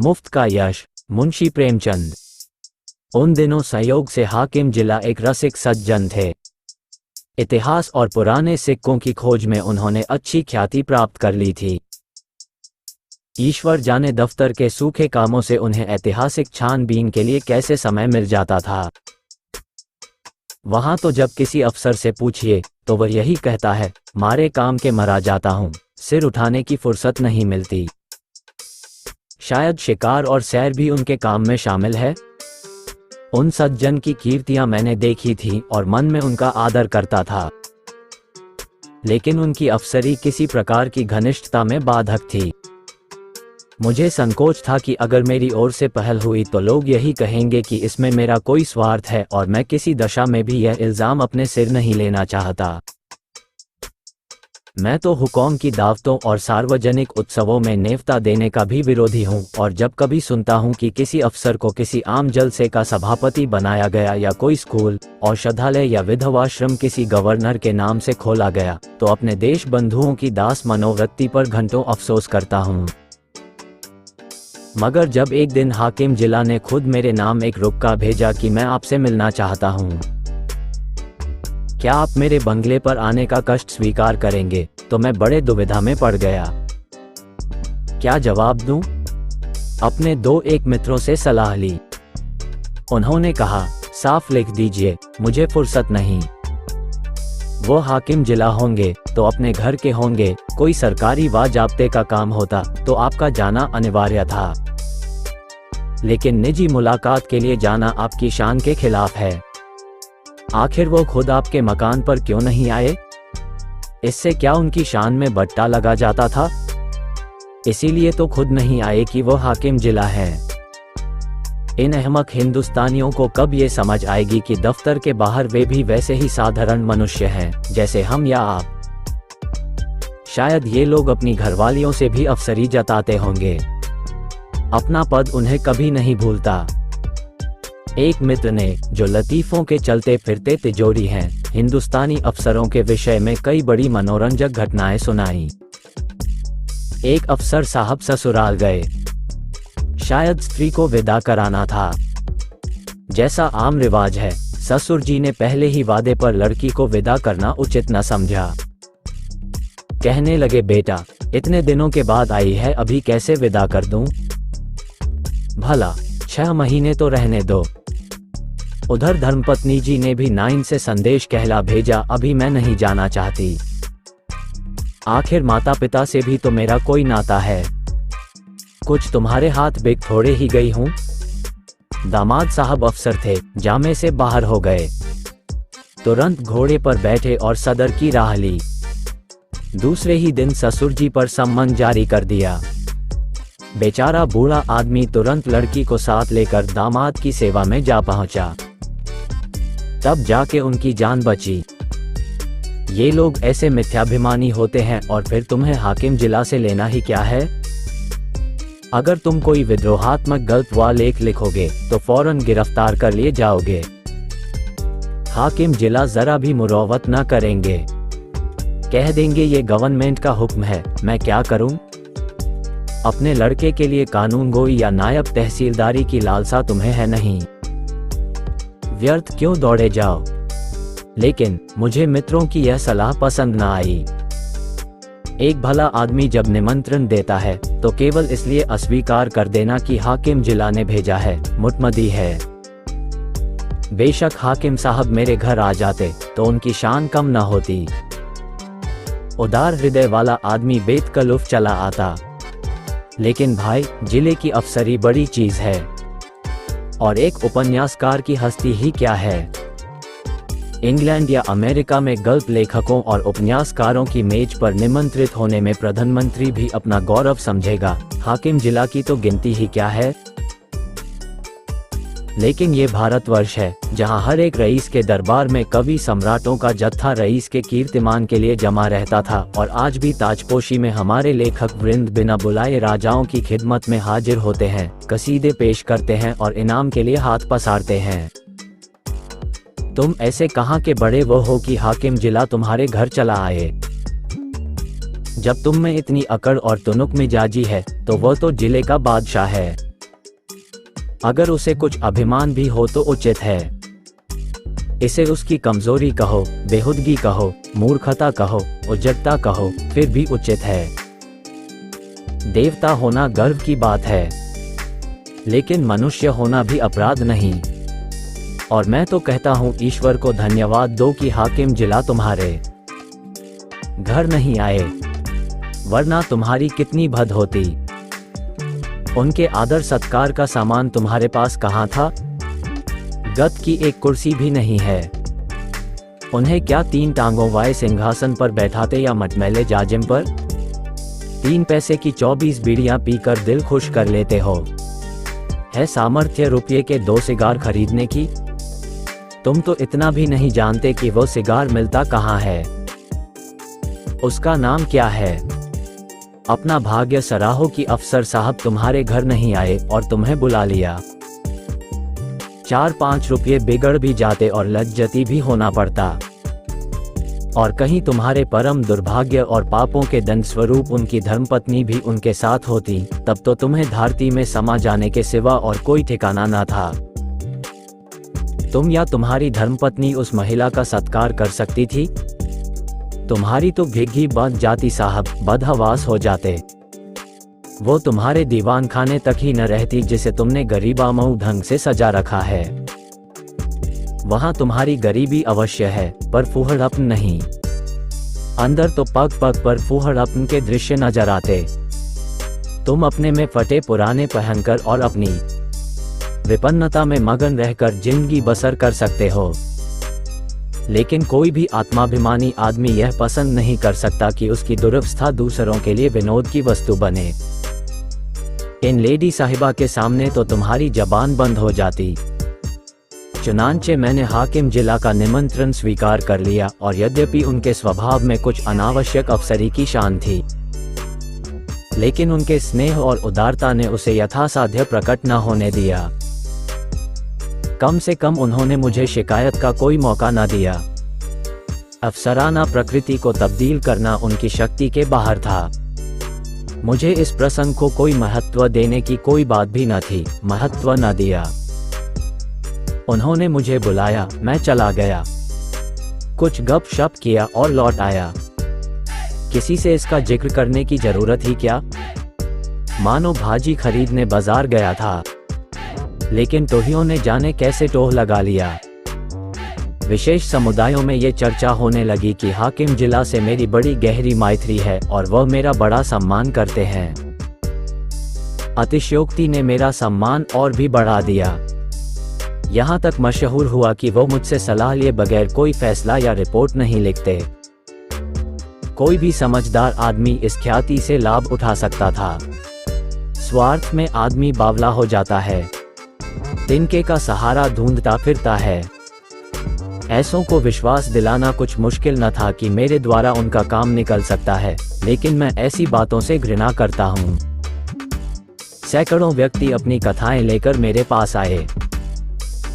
मुफ्त का यश, मुंशी प्रेमचंद। उन दिनों संयोग से हाकिम जिला एक रसिक सज्जन थे। इतिहास और पुराने सिक्कों की खोज में उन्होंने अच्छी ख्याति प्राप्त कर ली थी। ईश्वर जाने दफ्तर के सूखे कामों से उन्हें ऐतिहासिक छानबीन के लिए कैसे समय मिल जाता था। वहां तो जब किसी अफसर से पूछिए तो वह यही कहता है, मारे काम के मरा जाता हूं, सिर उठाने की फुर्सत नहीं मिलती। शायद शिकार और सैर भी उनके काम में शामिल है। उन सज्जन की कीर्तियां मैंने देखी थी और मन में उनका आदर करता था, लेकिन उनकी अफसरी किसी प्रकार की घनिष्ठता में बाधक थी। मुझे संकोच था कि अगर मेरी ओर से पहल हुई तो लोग यही कहेंगे कि इसमें मेरा कोई स्वार्थ है, और मैं किसी दशा में भी यह इल्जाम अपने सिर नहीं लेना चाहता। मैं तो हुकूम की दावतों और सार्वजनिक उत्सवों में नेवता देने का भी विरोधी हूं, और जब कभी सुनता हूं कि किसी अफसर को किसी आम जलसे का सभापति बनाया गया या कोई स्कूल, औषधालय या विधवाश्रम किसी गवर्नर के नाम से खोला गया, तो अपने देश बंधुओं की दास मनोवृत्ति पर घंटों अफसोस करता हूं। मगर जब एक दिन हाकिम जिला ने खुद मेरे नाम एक रुक्का भेजा कि मैं आपसे मिलना चाहता हूं, क्या आप मेरे बंगले पर आने का कष्ट स्वीकार करेंगे, तो मैं बड़े दुविधा में पड़ गया। क्या जवाब दूं? अपने दो एक मित्रों से सलाह ली। उन्होंने कहा, साफ लिख दीजिए, मुझे फुर्सत नहीं। वो हाकिम जिला होंगे तो अपने घर के होंगे, कोई सरकारी वाजाब्ते का काम होता तो आपका जाना अनिवार्य था, लेकिन निजी मुलाकात के लिए जाना आपकी शान के खिलाफ है। आखिर वो खुद आपके मकान पर क्यों नहीं आए? इससे क्या उनकी शान में बट्टा लगा जाता था? इसीलिए तो खुद नहीं आए कि वो हाकिम जिला है। इन अहमक हिंदुस्तानियों को कब ये समझ आएगी कि दफ्तर के बाहर वे भी वैसे ही साधारण मनुष्य हैं जैसे हम या आप। शायद ये लोग अपनी घरवालियों से भी अफसरी जताते होंगे। अपना पद उन्हें कभी नहीं भूलता। एक मित्र ने, जो लतीफों के चलते फिरते तिजोरी हैं, हिंदुस्तानी अफसरों के विषय में कई बड़ी मनोरंजक घटनाएं सुनाई। एक अफसर साहब ससुराल गए। शायद स्त्री को विदा कराना था। जैसा आम रिवाज है, ससुर जी ने पहले ही वादे पर लड़की को विदा करना उचित न समझा। कहने लगे, बेटा इतने दिनों के बाद आई है, अभी कैसे विदा कर दूं? भला 6 महीने तो रहने दो। उधर धर्मपत्नी जी ने भी नाइन से संदेश कहला भेजा, अभी मैं नहीं जाना चाहती। आखिर माता पिता से भी तो मेरा कोई नाता है। कुछ तुम्हारे हाथ बिक थोड़े ही गई हूं। दामाद साहब अफसर थे, जामे से बाहर हो गए। तुरंत घोड़े पर बैठे और सदर की राह ली। दूसरे ही दिन ससुर जी पर सम्मन जारी कर दिया। बेचारा बूढ़ा आदमी तुरंत लड़की को साथ लेकर दामाद की सेवा में जा पहुंचा। तब जाके उनकी जान बची। ये लोग ऐसे मिथ्याभिमानी होते हैं, और फिर तुम्हें हाकिम जिला से लेना ही क्या है? अगर तुम कोई विद्रोहात्मक गलत व लेख लिखोगे तो फौरन गिरफ्तार कर लिए जाओगे। हाकिम जिला जरा भी मुरौवत न करेंगे, कह देंगे ये गवर्नमेंट का हुक्म है, मैं क्या करूं? अपने लड़के के लिए कानूनगोई या नायब तहसीलदारी की लालसा तुम्हें है नहीं। व्यर्थ क्यों दौड़े जाओ। लेकिन मुझे मित्रों की यह सलाह पसंद न आई। एक भला आदमी जब निमंत्रण देता है तो केवल इसलिए अस्वीकार कर देना कि हाकिम जिला ने भेजा है, मुतमदी है। बेशक हाकिम साहब मेरे घर आ जाते तो उनकी शान कम न होती। उदार हृदय वाला आदमी बेतकल्लुफ चला आता। लेकिन भाई, जिले की अफसरी बड़ी चीज है, और एक उपन्यासकार की हस्ती ही क्या है। इंग्लैंड या अमेरिका में गल्प लेखकों और उपन्यासकारों की मेज पर निमंत्रित होने में प्रधानमंत्री भी अपना गौरव समझेगा, हाकिम जिला की तो गिनती ही क्या है। लेकिन ये भारतवर्ष है, जहां हर एक रईस के दरबार में कवि सम्राटों का जत्था रईस के कीर्तिमान के लिए जमा रहता था, और आज भी ताजपोशी में हमारे लेखक वृंद बिना बुलाए राजाओं की खिदमत में हाजिर होते हैं, कसीदे पेश करते हैं और इनाम के लिए हाथ पसारते हैं। तुम ऐसे कहाँ के बड़े वो हो कि हाकिम जिला तुम्हारे घर चला आए? जब तुम में इतनी अकड़ और तुनुक मिजाजी है तो वो तो जिले का बादशाह है। अगर उसे कुछ अभिमान भी हो तो उचित है। इसे उसकी कमजोरी कहो, बेहुदगी कहो, मूर्खता कहो, उजड़ता कहो, फिर भी उचित है। देवता होना गर्व की बात है, लेकिन मनुष्य होना भी अपराध नहीं। और मैं तो कहता हूं ईश्वर को धन्यवाद दो कि हाकिम जिला तुम्हारे घर नहीं आए, वरना तुम्हारी कितनी भद होती। उनके आदर सत्कार का सामान तुम्हारे पास कहां था? गद की एक कुर्सी भी नहीं है। उन्हें क्या 3 टांगों वाले सिंहासन पर बैठाते या मटमैले जाजिम पर? 3 पैसे की 24 बीड़ियां पीकर दिल खुश कर लेते हो। है सामर्थ्य रुपये के 2 सिगार खरीदने की? तुम तो इतना भी नहीं जानते कि वो सिगार मिलता कहाँ है। उसका नाम क्या है? अपना भाग्य सराहो कि अफसर साहब तुम्हारे घर नहीं आए और तुम्हें बुला लिया। 4-5 रुपये बिगड़ भी जाते और लज्जती भी होना पड़ता। और कहीं तुम्हारे परम दुर्भाग्य और पापों के दंड स्वरूप उनकी धर्मपत्नी भी उनके साथ होती, तब तो तुम्हें धरती में समा जाने के सिवा और कोई ठिकाना न था। तुम या तुम्हारी धर्मपत्नी उस महिला का सत्कार कर सकती थी? तुम्हारी तो घिघी बन जाती साहब, बदहवास हो जाते। वो तुम्हारे दीवान खाने तक ही न रहती जिसे तुमने गरीबामऊ ढंग से सजा रखा है। वहां तुम्हारी गरीबी अवश्य है, पर फूहड़पन नहीं। अंदर तो पग पग पर फूहड़पन के दृश्य नजर आते। तुम अपने में फटे पुराने पहनकर और अपनी विपन्नता में मगन रहकर जिंदगी बसर कर सकते हो, लेकिन कोई भी आत्माभिमानी आदमी यह पसंद नहीं कर सकता कि उसकी दुरवस्था दूसरों के लिए विनोद की वस्तु बने। इन लेडी साहिबा के सामने तो तुम्हारी जबान बंद हो जाती। चुनांचे मैंने हाकिम जिला का निमंत्रण स्वीकार कर लिया, और यद्यपि उनके स्वभाव में कुछ अनावश्यक अफसरी की शान थी, लेकिन उनके स्नेह और उदारता ने उसे यथासाध्य प्रकट न होने दिया। कम से कम उन्होंने मुझे शिकायत का कोई मौका न दिया। अफसराना प्रकृति को तब्दील करना उनकी शक्ति के बाहर था। मुझे इस प्रसंग को कोई महत्व देने की कोई बात भी न थी, महत्व न दिया। उन्होंने मुझे बुलाया, मैं चला गया, कुछ गपशप किया और लौट आया। किसी से इसका जिक्र करने की जरूरत ही क्या? मानो भाजी खरीदने बाजार गया था, लेकिन टोहियों ने जाने कैसे टोह लगा लिया। विशेष समुदायों में ये चर्चा होने लगी कि हाकिम जिला से मेरी बड़ी गहरी मैत्री है और वह मेरा बड़ा सम्मान करते हैं। अतिशयोक्ति ने मेरा सम्मान और भी बढ़ा दिया। यहाँ तक मशहूर हुआ कि वो मुझसे सलाह लिए बगैर कोई फैसला या रिपोर्ट नहीं लिखते। कोई भी समझदार आदमी इस ख्याति से लाभ उठा सकता था। स्वार्थ में आदमी बावला हो जाता है, तिनके का सहारा ढूंढता फिरता है। ऐसों को विश्वास दिलाना कुछ मुश्किल न था कि मेरे द्वारा उनका काम निकल सकता है, लेकिन मैं ऐसी बातों से घृणा करता हूँ। सैकड़ों व्यक्ति अपनी कथाएं लेकर मेरे पास आए।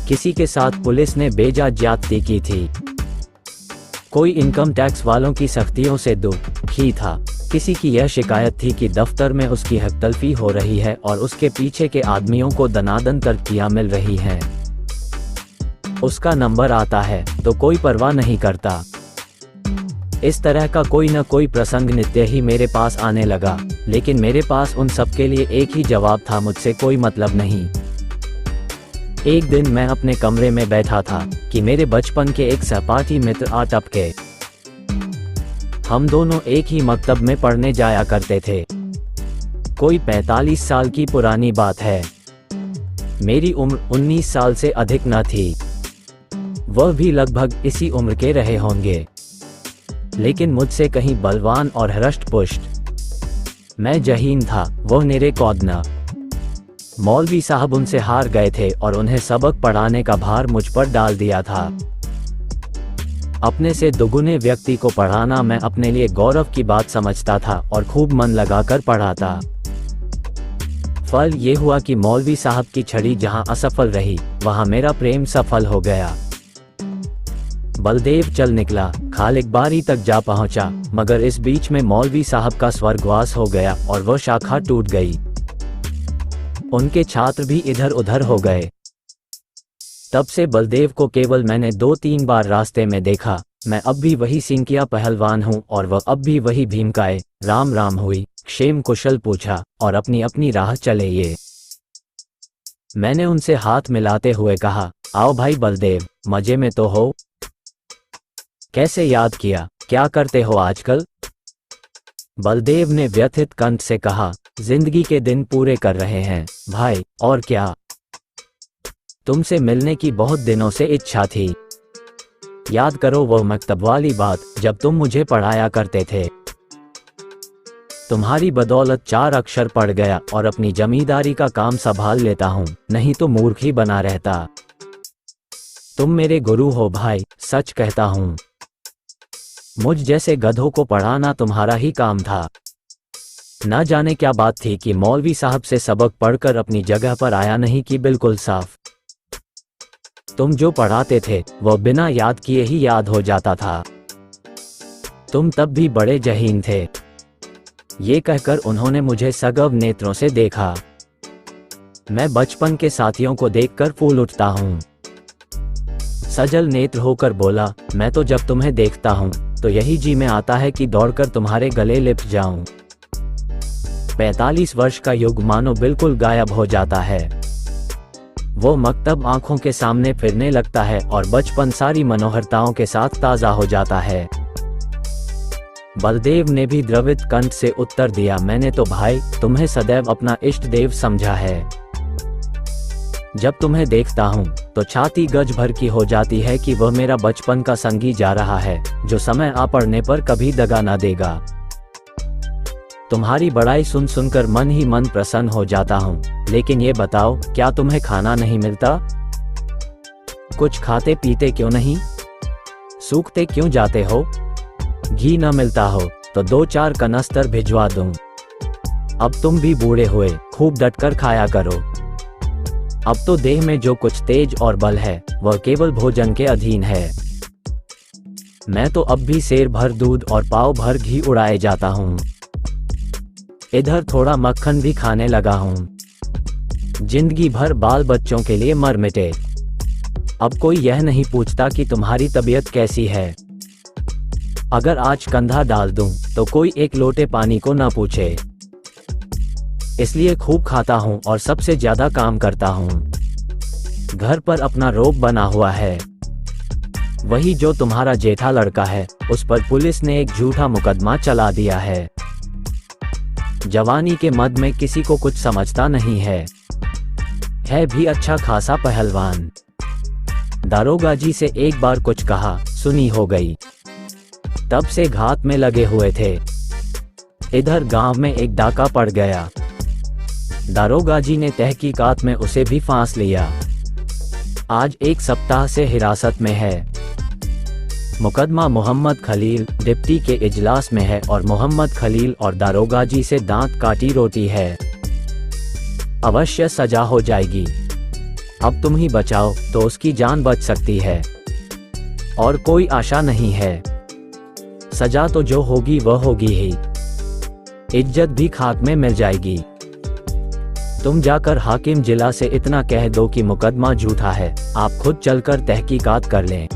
किसी के साथ पुलिस ने बेजा ज्यादती की थी, कोई इनकम टैक्स वालों की सख्तियों से दुखी था, किसी की यह शिकायत थी कि दफ्तर में उसकी हकतलफी हो रही है और उसके पीछे के आदमियों को दनादन तरक्कियां मिल रही हैं। उसका नंबर आता है तो कोई परवाह नहीं करता। इस तरह का कोई न कोई प्रसंग नित्य ही मेरे पास आने लगा, लेकिन मेरे पास उन सब के लिए एक ही जवाब था, मुझसे कोई मतलब नहीं। एक दिन मैं अपने कमरे में बैठा था कि मेरे बचपन के एक सहपाठी मित्र आ टपके। हम दोनों एक ही मकतब में पढ़ने जाया करते थे। कोई 45 साल की पुरानी बात है। मेरी उम्र 19 साल से अधिक न थी। वह भी लगभग इसी उम्र के रहे होंगे, लेकिन मुझसे कहीं बलवान और हृष्ट पुष्ट। मैं जहीन था, वह नेरे कौदना। मौलवी साहब उनसे हार गए थे और उन्हें सबक पढ़ाने का भार मुझ पर डाल दिया था। अपने से दुगुने व्यक्ति को पढ़ाना मैं अपने लिए गौरव की बात समझता था और खूब मन लगाकर पढ़ाता। फल ये हुआ कि मौलवी साहब की छड़ी जहां असफल रही, वहां मेरा प्रेम सफल हो गया। बलदेव चल निकला, खालिकबारी तक जा पहुंचा, मगर इस बीच में मौलवी साहब का स्वर्गवास हो गया और वह शाखा टूट गई। उनके छात्र भी इधर उधर हो गए। तब से बलदेव को केवल मैंने 2-3 बार रास्ते में देखा। मैं अब भी वही सिंकिया पहलवान हूँ और वह अब भी वही भीमकाय। राम राम हुई, क्षेम कुशल पूछा और अपनी अपनी राह चले ये। मैंने उनसे हाथ मिलाते हुए कहा, आओ भाई बलदेव, मजे में तो हो? कैसे याद किया, क्या करते हो आजकल? बलदेव ने व्यथित कंठ से कहा, जिंदगी के दिन पूरे कर रहे हैं भाई, और क्या। तुमसे मिलने की बहुत दिनों से इच्छा थी। याद करो वो मकतब वाली बात जब तुम मुझे पढ़ाया करते थे। तुम्हारी बदौलत 4 अक्षर पढ़ गया और अपनी जमींदारी का काम संभाल लेता हूँ, नहीं तो मूर्ख ही बना रहता। तुम मेरे गुरु हो भाई, सच कहता हूँ। मुझ जैसे गधों को पढ़ाना तुम्हारा ही काम था। न जाने क्या बात थी कि मौलवी साहब से सबक पढ़कर अपनी जगह पर आया नहीं कि बिल्कुल साफ। तुम जो पढ़ाते थे वो बिना याद किए ही याद हो जाता था। तुम तब भी बड़े जहीन थे। ये कहकर उन्होंने मुझे सगव नेत्रों से देखा। मैं बचपन के साथियों को देखकर फूल उठता हूँ। सजल नेत्र होकर बोला, मैं तो जब तुम्हें देखता हूँ तो यही जी में आता है कि दौड़कर तुम्हारे गले लिपट जाऊं। 45 वर्ष का युग मानो बिल्कुल गायब हो जाता है। वो मकतब आंखों के सामने फिरने लगता है और बचपन सारी मनोहरताओं के साथ ताजा हो जाता है। बलदेव ने भी द्रवित कंठ से उत्तर दिया, मैंने तो भाई तुम्हें सदैव अपना इष्ट देव समझा है। जब तुम्हें देखता हूँ तो छाती गज भर की हो जाती है कि वह मेरा बचपन का संगी जा रहा है, जो समय आ पड़ने पर कभी दगा ना देगा। तुम्हारी बड़ाई सुन सुनकर मन ही मन प्रसन्न हो जाता हूँ। लेकिन ये बताओ, क्या तुम्हें खाना नहीं मिलता? कुछ खाते पीते क्यों नहीं? सूखते क्यों जाते हो? घी न मिलता हो तो 2-4 कनस्तर भिजवा दूं। अब तुम भी बूढ़े हुए, खूब डटकर खाया करो। अब तो देह में जो कुछ तेज और बल है वह केवल भोजन के अधीन है। मैं तो अब भी सेर भर दूध और पाव भर घी उड़ाए जाता हूँ। इधर थोड़ा मक्खन भी खाने लगा हूँ। जिंदगी भर बाल बच्चों के लिए मर मिटे। अब कोई यह नहीं पूछता कि तुम्हारी तबीयत कैसी है। अगर आज कंधा डाल दूं तो कोई एक लोटे पानी को न पूछे। इसलिए खूब खाता हूं और सबसे ज्यादा काम करता हूं। घर पर अपना रोब बना हुआ है। वही जो तुम्हारा जेठा लड़का है, उस पर पुलिस ने एक झूठा मुकदमा चला दिया है। जवानी के मद में किसी को कुछ समझता नहीं है भी अच्छा खासा पहलवान। दारोगा जी से एक बार कुछ कहा सुनी हो गई। तब से घात में लगे हुए थे। इधर गांव में एक डाका पड़ गया। दारोगा जी ने तहकीकात में उसे भी फांस लिया। आज 1 सप्ताह से हिरासत में है। मुकदमा मोहम्मद खलील डिप्टी के इजलास में है और मोहम्मद खलील और दारोगा जी से दांत काटी रोटी है। अवश्य सजा हो जाएगी। अब तुम ही बचाओ तो उसकी जान बच सकती है, और कोई आशा नहीं है। सजा तो जो होगी वह होगी ही। इज्जत भी खाक में मिल जाएगी। तुम जाकर हाकिम जिला से इतना कह दो कि मुकदमा झूठा है, आप खुद चलकर तहकीकात कर लें।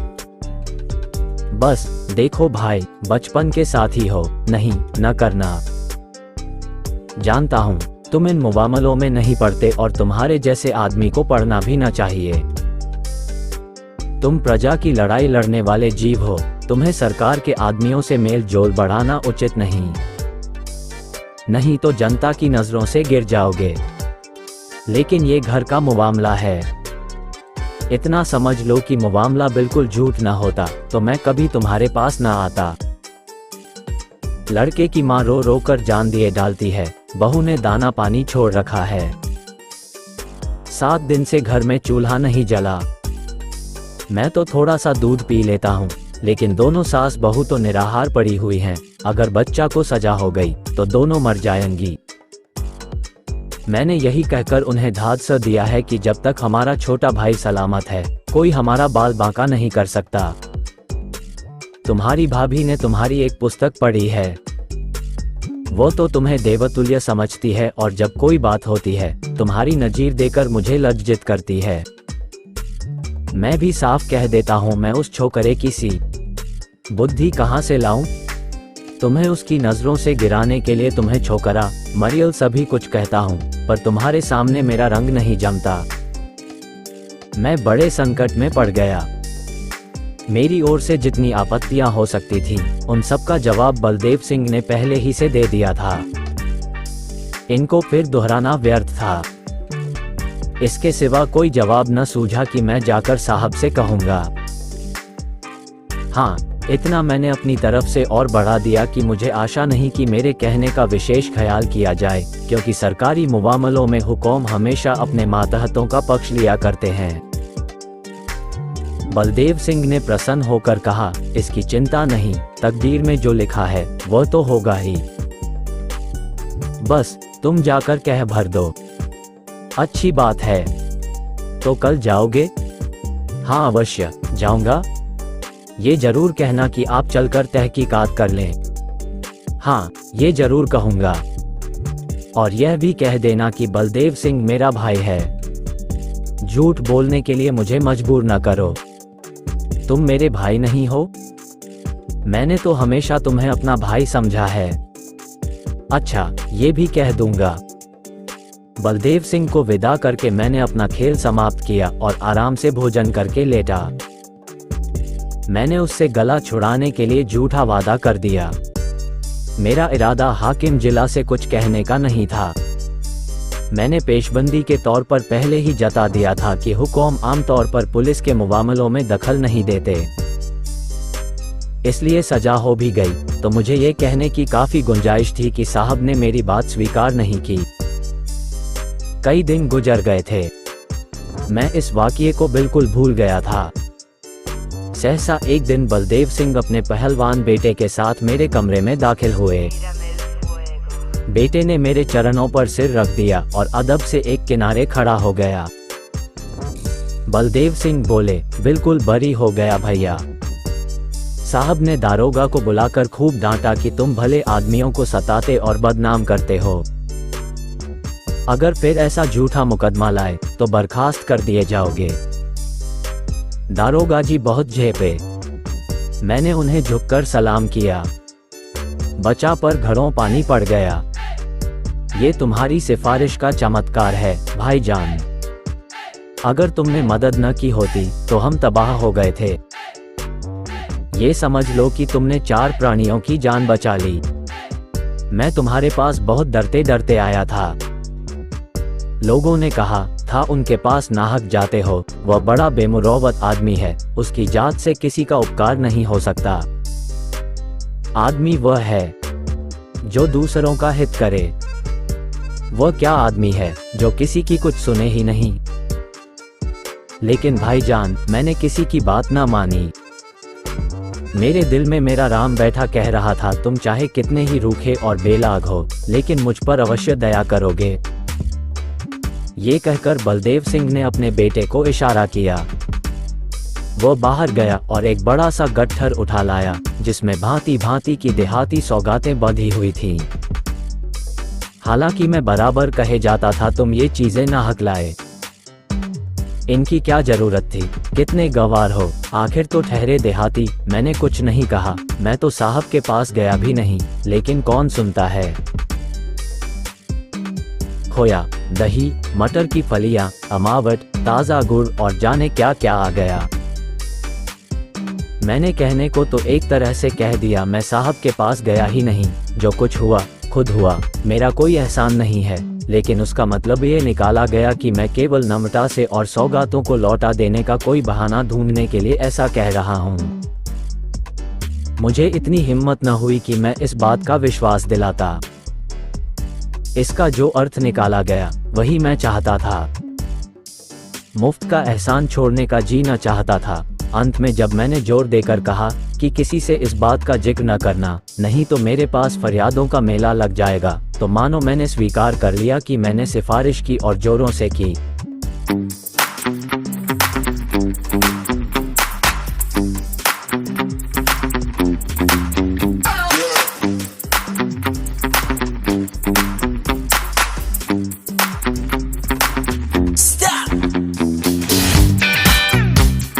बस देखो भाई, बचपन के साथी हो, नहीं न करना। जानता हूँ तुम इन मुआमलों में नहीं पढ़ते और तुम्हारे जैसे आदमी को पढ़ना भी न चाहिए। तुम प्रजा की लड़ाई लड़ने वाले जीव हो। तुम्हें सरकार के आदमियों से मेल जोल बढ़ाना उचित नहीं तो जनता की नजरों से गिर जाओगे। लेकिन ये घर का मुआमला है। इतना समझ लो कि मुआमला बिल्कुल झूठ न होता तो मैं कभी तुम्हारे पास न आता। लड़के की माँ रो रो कर जान दिए डालती है। बहू ने दाना पानी छोड़ रखा है। 7 दिन से घर में चूल्हा नहीं जला। मैं तो थोड़ा सा दूध पी लेता हूँ, लेकिन दोनों सास बहू तो निराहार पड़ी हुई हैं। अगर बच्चा को सजा हो गई तो दोनों मर जाएंगी। मैंने यही कहकर उन्हें धादसा दिया है कि जब तक हमारा छोटा भाई सलामत है, कोई हमारा बाल बांका नहीं कर सकता। तुम्हारी भाभी ने तुम्हारी एक पुस्तक पढ़ी है वो तो तुम्हें देवतुल्य समझती है और जब कोई बात होती है तुम्हारी नजीर देकर मुझे लज्जित करती है। मैं भी साफ कह देता हूँ, मैं उस छोकरे की सी बुद्धि कहाँ से लाऊं? तुम्हें उसकी नजरों से गिराने के लिए तुम्हें छोकरा मरियल सभी कुछ कहता हूँ, पर तुम्हारे सामने मेरा रंग नहीं जमता। मैं बड़े संकट में पड़ गया। मेरी ओर से जितनी आपत्तियां हो सकती थी उन सब का जवाब बलदेव सिंह ने पहले ही से दे दिया था। इनको फिर दोहराना व्यर्थ था। इसके सिवा कोई जवाब न सूझा कि मैं जाकर साहब से कहूंगा। हाँ, इतना मैंने अपनी तरफ से और बढ़ा दिया कि मुझे आशा नहीं कि मेरे कहने का विशेष ख्याल किया जाए, क्योंकि सरकारी मुआमलों में हुक्म हमेशा अपने मातहतों का पक्ष लिया करते हैं। बलदेव सिंह ने प्रसन्न होकर कहा, इसकी चिंता नहीं, तकदीर में जो लिखा है वो तो होगा ही। बस तुम जाकर कह भर दो। अच्छी बात है। तो कल जाओगे? हाँ अवश्य जाऊंगा। ये जरूर कहना कि आप चलकर तहकीकात कर लें। हाँ, ये जरूर कहूंगा। और यह भी कह देना कि बलदेव सिंह मेरा भाई है। झूठ बोलने के लिए मुझे मजबूर न करो। तुम मेरे भाई नहीं हो? मैंने तो हमेशा तुम्हें अपना भाई समझा है। अच्छा, ये भी कह दूंगा। बलदेव सिंह को विदा करके मैंने अपना खेल समाप्त किया और आराम से भोजन करके लेटा। मैंने उससे गला छुड़ाने के लिए झूठा वादा कर दिया। मेरा इरादा हाकिम जिला से कुछ कहने का नहीं था। मैंने पेशबंदी के तौर पर पहले ही जता दिया था कि हुक्म आमतौर पर पुलिस के मुआमलों में दखल नहीं देते। इसलिए सजा हो भी गई तो मुझे ये कहने की काफी गुंजाइश थी कि साहब ने मेरी बात स्वीकार नहीं की। कई दिन गुजर गए थे। मैं इस वाकये को बिल्कुल भूल गया था। सहसा एक दिन बलदेव सिंह अपने पहलवान बेटे के साथ मेरे कमरे में दाखिल हुए। बेटे ने मेरे चरणों पर सिर रख दिया और अदब से एक किनारे खड़ा हो गया। बलदेव सिंह बोले, बिल्कुल बरी हो गया भैया। साहब ने दारोगा को बुलाकर खूब डांटा कि तुम भले आदमियों को सताते और बदनाम करते हो। अगर फिर ऐसा झूठा मुकदमा लाए तो बर्खास्त कर दिए जाओगे। दारोगा जी बहुत झेपे। मैंने उन्हें झुककर सलाम किया। बचा पर घरों पानी पड़ गया। ये तुम्हारी सिफारिश का चमत्कार है भाईजान। अगर तुमने मदद न की होती तो हम तबाह हो गए थे। ये समझ लो कि तुमने 4 प्राणियों की जान बचा ली। मैं तुम्हारे पास बहुत डरते डरते आया था। लोगों ने कहा था उनके पास नाहक जाते हो, वह बड़ा बेमुरौवत आदमी है, उसकी जात से किसी का उपकार नहीं हो सकता। आदमी वह है जो दूसरों का हित करे। वह क्या आदमी है जो किसी की कुछ सुने ही नहीं। लेकिन भाईजान, मैंने किसी की बात ना मानी। मेरे दिल में मेरा राम बैठा कह रहा था, तुम चाहे कितने ही रूखे और बेलाग हो, लेकिन मुझ पर अवश्य दया करोगे। ये कहकर बलदेव सिंह ने अपने बेटे को इशारा किया। वो बाहर गया और एक बड़ा सा गट्ठर उठा लाया जिसमें भांति भांति की देहाती सौगातें बंधी हुई थीं। हालांकि मैं बराबर कहे जाता था, तुम ये चीजें नाहक लाए। इनकी क्या जरूरत थी? कितने गवार हो, आखिर तो ठहरे देहाती। मैंने कुछ नहीं कहा। मैं तो साहब के पास गया भी नहीं, लेकिन कौन सुनता है। खोया, दही, मटर की फलियां, अमावट, ताजा गुड़ और जाने क्या क्या आ गया। मैंने कहने को तो एक तरह से कह दिया, मैं साहब के पास गया ही नहीं। जो कुछ हुआ खुद हुआ, मेरा कोई एहसान नहीं है। लेकिन उसका मतलब ये निकाला गया कि मैं केवल नम्रता से और सौगातों को लौटा देने का कोई बहाना ढूंढने के लिए ऐसा कह रहा हूँ। मुझे इतनी हिम्मत न हुई कि मैं इस बात का विश्वास दिलाता। इसका जो अर्थ निकाला गया वही मैं चाहता था। मुफ्त का एहसान छोड़ने का जी न चाहता था। अंत में जब मैंने जोर देकर कहा कि किसी से इस बात का जिक्र न करना, नहीं तो मेरे पास फरियादों का मेला लग जाएगा, तो मानो मैंने स्वीकार कर लिया कि मैंने सिफारिश की और जोरों से की।